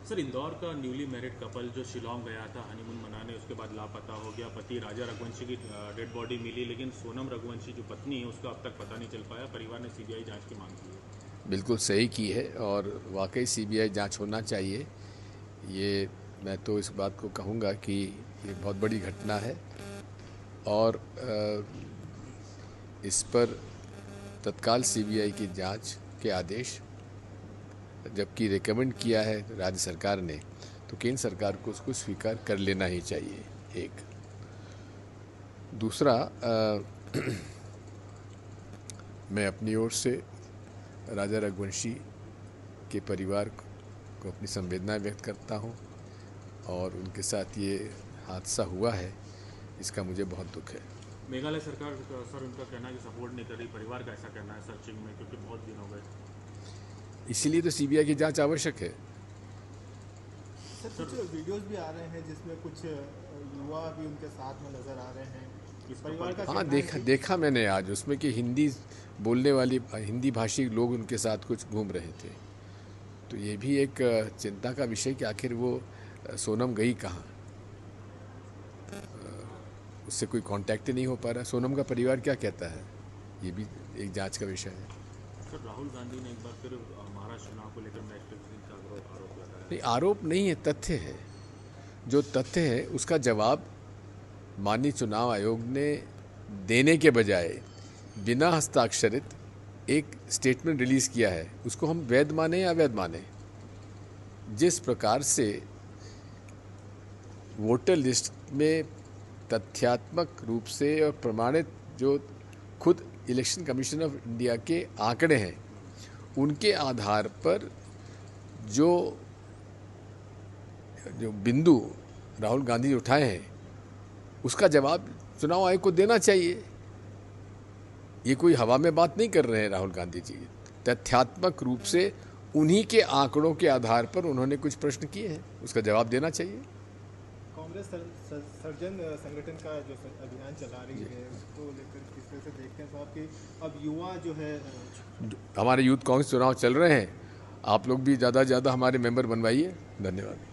Sir, Indore का newly married couple जो शिलोंग गया था हनीमून मनाने, उसके बाद लापता हो गया। पति राजा रघुवंशी की डेड बॉडी मिली, लेकिन सोनम रघुवंशी जो पत्नी है उसका अब तक पता नहीं चल पाया। परिवार ने सीबीआई जांच की मांग की है। बिल्कुल सही की है और वाकई सीबीआई जांच होना चाहिए। ये मैं तो इस बात को कहूँगा कि ये बहुत बड़ी घटना है और इस पर तत्काल सीबीआई की जांच के आदेश जबकि रिकमेंड किया है राज्य सरकार ने, तो केंद्र सरकार को उसको स्वीकार कर लेना ही चाहिए। एक दूसरा, मैं अपनी ओर से राजा रघुवंशी के परिवार को अपनी संवेदनाएं व्यक्त करता हूं और उनके साथ ये हादसा हुआ है, इसका मुझे बहुत दुख है। मेघालय सरकार सर उनका कहना है कि सपोर्ट नहीं कर रही। परिवार का ऐसा कहना है सर्चिंग में, क्योंकि बहुत दिन हो गए। इसीलिए तो सीबीआई की जांच आवश्यक है। सर, कुछ वीडियोस भी आ रहे हैं जिसमें कुछ युवा भी उनके साथ में नजर आ रहे हैं। परिवार का हाँ, कहना है कि देखा मैंने आज उसमें कि हिंदी बोलने वाली हिंदी भाषी लोग उनके साथ कुछ घूम रहे थे। तो ये भी एक चिंता का विषय कि आखिर वो सोनम गई कहाँ, उससे कोई कांटेक्ट ही नहीं हो पा रहा। सोनम का परिवार क्या कहता है, ये भी एक जांच का विषय है। सर, राहुल गांधी ने एक बार फिर महाराष्ट्र चुनाव को लेकर मैच का आरोप लगाया। नहीं, आरोप नहीं है, तथ्य है। जो तथ्य है उसका जवाब माननीय चुनाव आयोग ने देने के बजाय बिना हस्ताक्षरित एक स्टेटमेंट रिलीज किया है। उसको हम वैध माने या अवैध माने, जिस प्रकार से वोटर लिस्ट में तथ्यात्मक रूप से और प्रमाणित जो खुद इलेक्शन कमीशन ऑफ इंडिया के आंकड़े हैं, उनके आधार पर जो बिंदु राहुल गांधी ने उठाए हैं, उसका जवाब चुनाव आयोग को देना चाहिए। ये कोई हवा में बात नहीं कर रहे हैं राहुल गांधी जी। तथ्यात्मक रूप से उन्हीं के आंकड़ों के आधार पर उन्होंने कुछ प्रश्न किए हैं, उसका जवाब देना चाहिए। कांग्रेस सर्जन संगठन का जो अभियान चला रही है, उसको लेकर किस तरह से देखते हैं साहब कि अब युवा जो है हमारे यूथ कांग्रेस चुनाव चल रहे हैं, आप लोग भी ज़्यादा से ज़्यादा हमारे मेंबर बनवाइए। धन्यवाद।